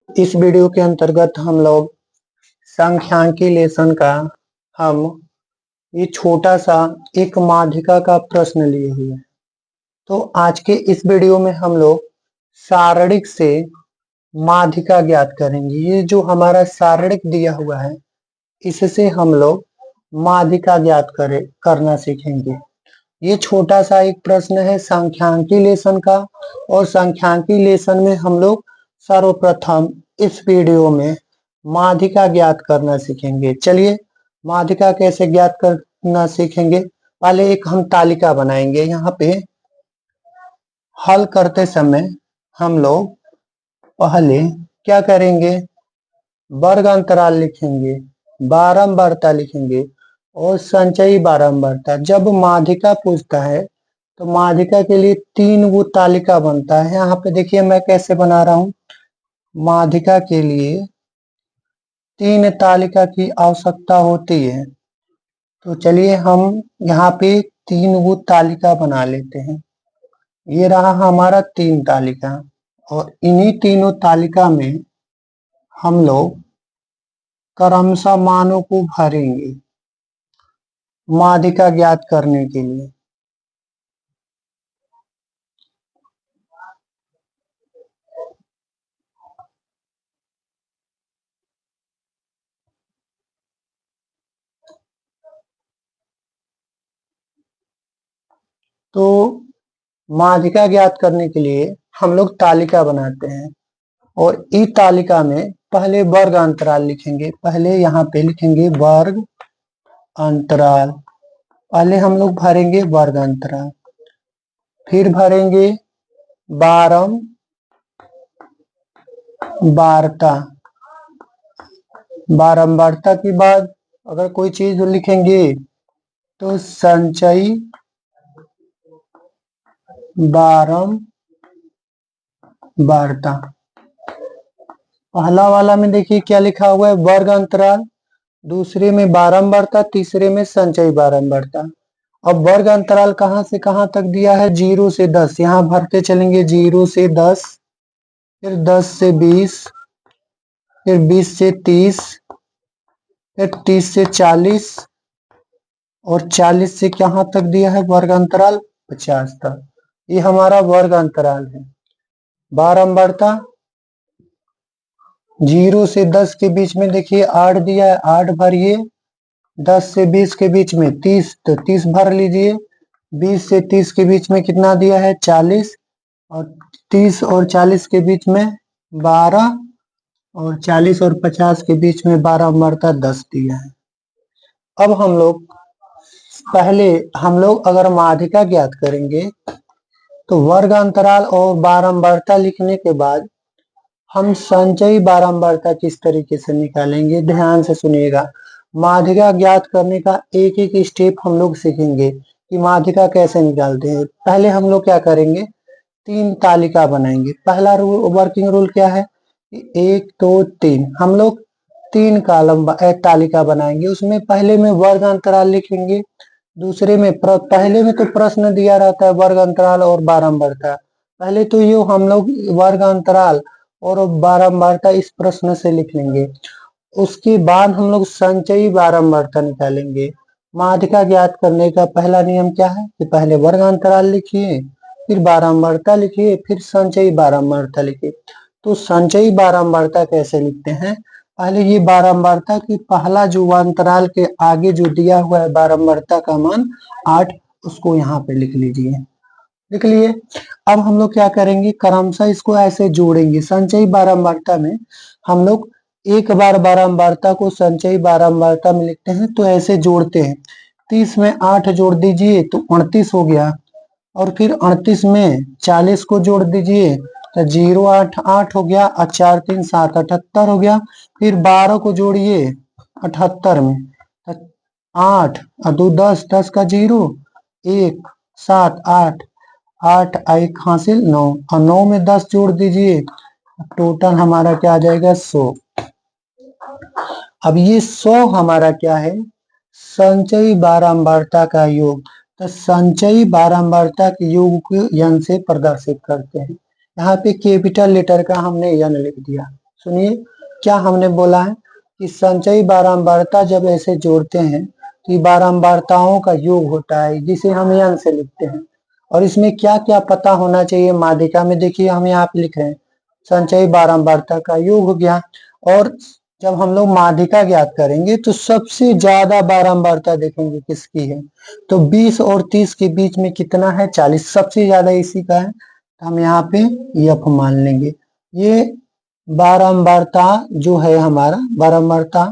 इस वीडियो के अंतर्गत हम लोग सांख्यिकी लेसन का हम ये छोटा सा एक माध्यिका का प्रश्न लिए हुए हैं। तो आज के इस वीडियो में हम लोग सारणिक से माध्यिका ज्ञात करेंगे। ये जो हमारा सारणिक दिया हुआ है इससे हम लोग माध्यिका ज्ञात करना सीखेंगे। ये छोटा सा एक प्रश्न है सांख्यिकी लेसन का, और सांख्यिकी लेसन में हम लोग सर्वप्रथम इस वीडियो में माध्यिका ज्ञात करना सीखेंगे। चलिए माध्यिका कैसे ज्ञात करना सीखेंगे। पहले एक हम तालिका बनाएंगे। यहाँ पे हल करते समय हम लोग पहले क्या करेंगे, वर्ग अंतराल लिखेंगे, बारंबारता लिखेंगे और संचयी बारंबारता। जब माध्यिका पूछता है तो माध्यिका के लिए 3 गो तालिका बनता है। यहाँ पे देखिए मैं कैसे बना रहा हूँ। माध्यिका के लिए 3 तालिका की आवश्यकता होती है। तो चलिए हम यहाँ पे 3 गो तालिका बना लेते हैं। ये रहा हमारा 3 तालिका, और इन्हीं तीनों तालिका में हम लोग क्रमशः मानों को भरेंगे माध्यिका ज्ञात करने के लिए। तो माध्यिका ज्ञात करने के लिए हम लोग तालिका बनाते हैं, और इस तालिका में पहले वर्ग अंतराल लिखेंगे। पहले यहाँ पे लिखेंगे वर्ग अंतराल। पहले हम लोग भरेंगे वर्ग अंतराल, फिर भरेंगे बारंबारता। बारंबारता के बाद अगर कोई चीज लिखेंगे तो संचयी बारंबारता। पहला वाला में देखिए क्या लिखा हुआ है, वर्ग अंतराल। दूसरे में बारंबारता, तीसरे में संचयी बारंबारता। अब वर्ग अंतराल कहां से कहां तक दिया है, 0 से 10। यहाँ भरते चलेंगे 0 से 10, फिर 10 से 20, फिर 20 से 30, फिर 30 से 40, और 40 से कहां तक दिया है वर्ग अंतराल, 50 तक। ये हमारा वर्ग अंतराल है। बारंबारता 0 से 10 के बीच में देखिए 8 दिया है, 8 भरिए। 10 से 20 के बीच में 30, तो 30 भर लीजिए। 20 से 30 के बीच में कितना दिया है, 40, और 30 और 40 के बीच में 12, और 40 और 50 के बीच में बारंबारता 10 दिया है। अब हम लोग अगर माध्यिका ज्ञात करेंगे तो वर्ग अंतराल और बारंबारता लिखने के बाद हम संचयी बारंबारता किस तरीके से निकालेंगे, ध्यान से सुनिएगा। माध्यिका ज्ञात करने का एक एक स्टेप हम लोग सीखेंगे कि माध्यिका कैसे निकालते हैं। पहले हम लोग क्या करेंगे, 3 तालिका बनाएंगे। पहला रूल, वर्किंग रूल क्या है, 1 2 3। हम लोग 3 कॉलम तालिका बनाएंगे। उसमें पहले में वर्ग अंतराल लिखेंगे, दूसरे में पहले में तो प्रश्न दिया रहता है वर्ग अंतराल और बारंबारता। पहले तो ये हम लोग वर्ग अंतराल और बारंबारता इस प्रश्न से लिख लेंगे। उसके बाद हम लोग संचयी बारंबारता निकालेंगे। माध्यिका ज्ञात करने का पहला नियम क्या है कि पहले वर्ग अंतराल लिखिए, फिर बारंबारता लिखिए, फिर संचयी बारंबारता लिखिए। तो संचयी बारंबारता कैसे लिखते हैं, पहले ये बारंबारता की पहला जो अंतराल के आगे जो दिया हुआ है बारंबारता का मान 8, उसको यहाँ पे लिख लीजिए। लिख लिए। अब हम लोग क्या करेंगे, क्रमशः इसको ऐसे जोड़ेंगे। संचयी बारंबारता में हम लोग एक बार बारंबारता को संचयी बारंबारता में लिखते हैं तो ऐसे जोड़ते हैं। 30 में 8 जोड़ दीजिए तो 29 हो गया, और फिर 38 में 40 को जोड़ दीजिए तो 0 8 8 हो गया, और 4 3 7 78 हो गया। फिर 12 को जोड़िए 78 में, तो 8 और 2 10, 10 का 0, 1 7 8, 8 1 हासिल 9, और 9 में 10 जोड़ दीजिए, टोटल हमारा क्या आ जाएगा, 100। अब ये 100 हमारा क्या है, संचयी बारंबारता का योग। तो संचयी बारंबारता के योग को यन से प्रदर्शित करते हैं। यहाँ पे कैपिटल लेटर का हमने यन लिख दिया। सुनिए क्या हमने बोला है कि संचयी बारंबारता जब ऐसे जोड़ते हैं तो ये बारंबारताओं का योग होता है, जिसे हम n से लिखते हैं। और इसमें क्या क्या पता होना चाहिए माध्यिका में, देखिए हम यहाँ पे लिख रहे हैं संचयी बारंबारता का योग हो गया। और जब हम लोग माध्यिका ज्ञात करेंगे तो सबसे ज्यादा बारंबारता देखेंगे किसकी है, तो 20 और 30 के बीच में कितना है, 40, सबसे ज्यादा इसी का है। तो हम यहाँ पे यफ मान लेंगे। ये बारंबारता जो है हमारा बारंबारता,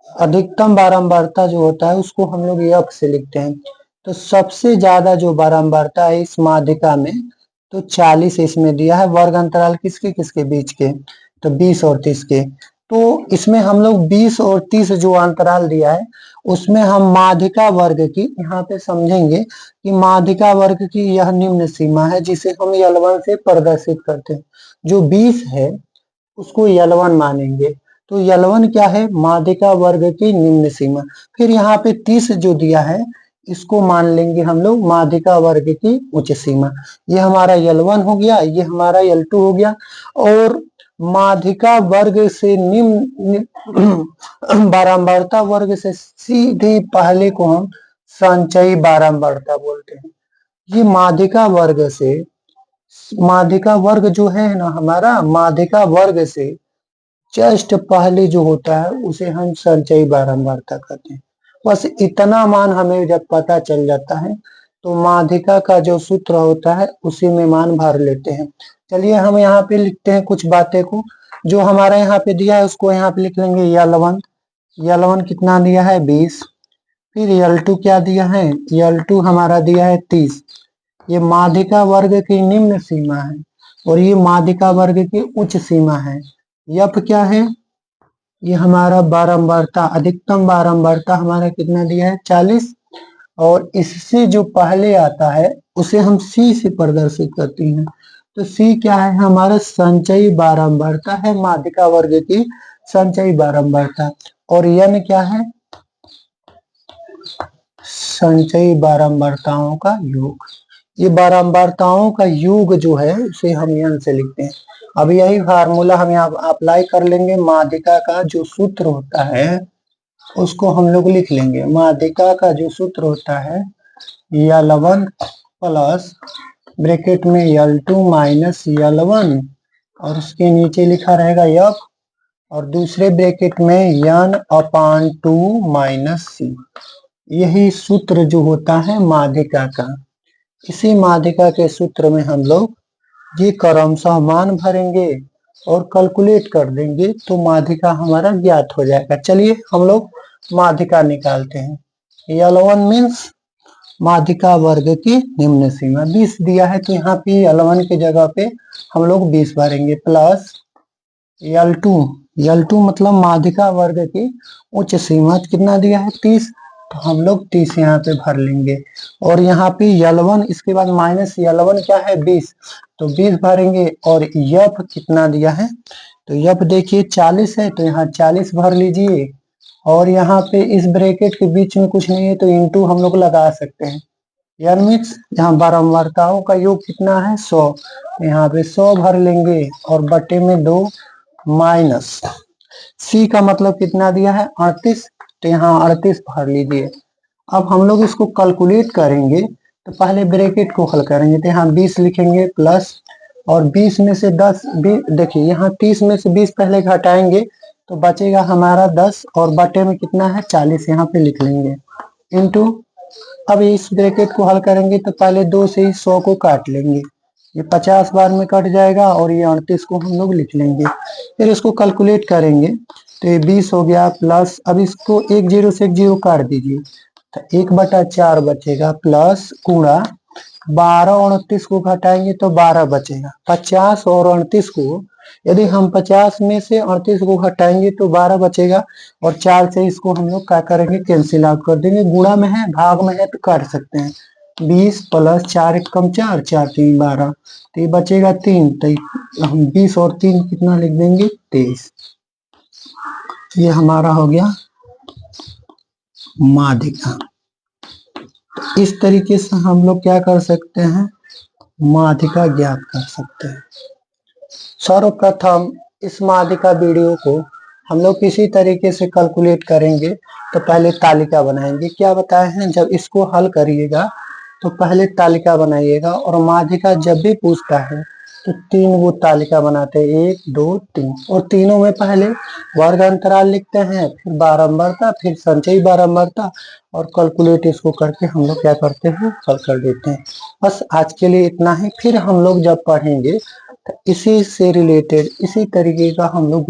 अधिकतम बारंबारता जो होता है उसको हम लोग यफ से लिखते हैं। तो सबसे ज्यादा जो बारंबारता है इस माध्यिका में तो 40 इसमें दिया है। वर्ग अंतराल किसके किसके बीच के, तो 20 और 30 के। तो इसमें हम लोग 20 और 30 जो अंतराल दिया है उसमें हम माध्यिका वर्ग की यहाँ पे समझेंगे कि माध्यिका वर्ग की यह निम्न सीमा है जिसे हम L1 से प्रदर्शित करते हैं। जो 20 है उसको L1 मानेंगे। तो L1 क्या है, माध्यिका वर्ग की निम्न सीमा। फिर यहाँ पे 30 जो दिया है इसको मान लेंगे हम लोग माध्यिका वर्ग की उच्च सीमा। ये हमारा L1 हो गया, ये हमारा L2 हो गया। और माध्यिका वर्ग से निम्न बारंबारता वर्ग से सीधे पहले को हम संचयी बारंबारता बोलते हैं। ये माध्यिका वर्ग से, माध्यिका वर्ग जो है ना हमारा, माध्यिका वर्ग से जस्ट पहले जो होता है उसे हम संचयी बारंबारता कहते हैं। बस इतना मान हमें जब पता चल जाता है तो माध्यिका का जो सूत्र होता है उसी में मान भर लेते हैं। चलिए हम यहाँ पे लिखते हैं कुछ बातें को, जो हमारा यहाँ पे दिया है उसको यहाँ पे लिख लेंगे L1। L1 कितना दिया है, 20। फिर L2 क्या दिया है, L2 हमारा दिया है 30। ये माध्यिका वर्ग की निम्न सीमा है और ये माध्यिका वर्ग की उच्च सीमा है। यफ क्या है, ये हमारा बारंबारता, अधिकतम बारंबारता हमारा कितना दिया है, 40। और इससे जो पहले आता है उसे हम C से प्रदर्शित करते हैं। तो C क्या है, हमारा संचयी बारंबारता है, माध्यिका वर्ग की संचयी बारंबारता। और N क्या है, संचयी बारंबारताओं का योग। ये बारंबारताओं का योग जो है उसे हम N से लिखते हैं। अब यही फार्मूला हम यहाँ अप्लाई कर लेंगे। माध्यिका का जो सूत्र होता है उसको हम लोग लिख लेंगे। माध्यिका का जो सूत्र होता है L1 प्लस ब्रैकेट में L2 माइनस L1 और उसके नीचे लिखा रहेगा F और दूसरे ब्रैकेट में N/2 माइनस C। यही सूत्र जो होता है माध्यिका का। इसी माध्यिका के सूत्र में हम लोग ये क्रमशः मान भरेंगे और कैलकुलेट कर देंगे तो माध्यिका हमारा ज्ञात हो जाएगा। चलिए हम लोग माध्यिका निकालते हैं। L1 मीन्स माध्यिका वर्ग की निम्न सीमा 20 दिया है तो यहाँ पे L1 की जगह पे हम लोग 20 भरेंगे प्लस L2 मतलब माध्यिका वर्ग की उच्च सीमा कितना दिया है, 30। तो हम लोग 30 यहाँ पे भर लेंगे। और यहाँ पे L1 इसके बाद माइनस L1 क्या है, 20। तो 20 भरेंगे। और यफ कितना दिया है, तो यफ देखिए 40 है तो यहाँ 40 भर लीजिए। और यहाँ पे इस ब्रैकेट के बीच में कुछ नहीं है तो इंटू हम लोग लगा सकते हैं। यार मीन्स यहाँ बारंबारताओं का योग कितना है, 100। यहाँ पे 100 भर लेंगे और बटे में 2 माइनस C का मतलब कितना दिया है, 38। तो यहाँ 38 भर लीजिए। अब हम लोग इसको कैलकुलेट करेंगे तो पहले ब्रैकेट को हल करेंगे तो यहाँ 20 लिखेंगे प्लस और 20 में से 10 देखिए यहाँ 30 में से 20 पहले घटाएंगे तो बचेगा हमारा 10 और बटे में कितना है, 40 यहाँ पे लिख लेंगे इंटू। अब इस ब्रैकेट को हल करेंगे तो पहले 2 से ही 100 को काट लेंगे, ये 50 बार में कट जाएगा और ये 38 को हम लोग लिख लेंगे। फिर इसको कैलकुलेट करेंगे तो ये 20 हो गया प्लस, अब इसको एक जीरो से एक जीरो काट दीजिए तो 1/4 बचेगा प्लस गुणा 12 और 29 को घटाएंगे तो 12 बचेगा। 50 और 38 को यदि हम 50 में से 38 को घटाएंगे तो 12 बचेगा। और 4 से इसको हम लोग क्या करेंगे, कैंसिल आउट कर देंगे। गुणा में है भाग में है तो काट सकते हैं। 20 प्लस 4 1 कम 4, 4 3 12 तो ये बचेगा 3। तो हम 20 और 3 कितना लिख देंगे, 23। ये हमारा हो गया माध्यिका। इस तरीके से हम लोग क्या कर सकते हैं, माध्यिका ज्ञात कर सकते हैं। सर्वप्रथम इस माध्यिका वीडियो को हम लोग किसी तरीके से कैलकुलेट करेंगे। तो पहले तालिका बनाएंगे, क्या बताए हैं, जब इसको हल करिएगा तो पहले तालिका बनाइएगा और माध्यिका जब भी पूछता है तो 3 वो तालिका बनाते हैं, 1 2 3, और तीनों में पहले वर्ग अंतराल लिखते हैं, फिर बारंबारता, फिर संचयी बारंबारता, और कैलकुलेट इसको करके हम लोग क्या करते हैं, हल कर देते हैं। बस आज के लिए इतना ही। फिर हम लोग जब पढ़ेंगे तो इसी से रिलेटेड इसी तरीके का हम लोग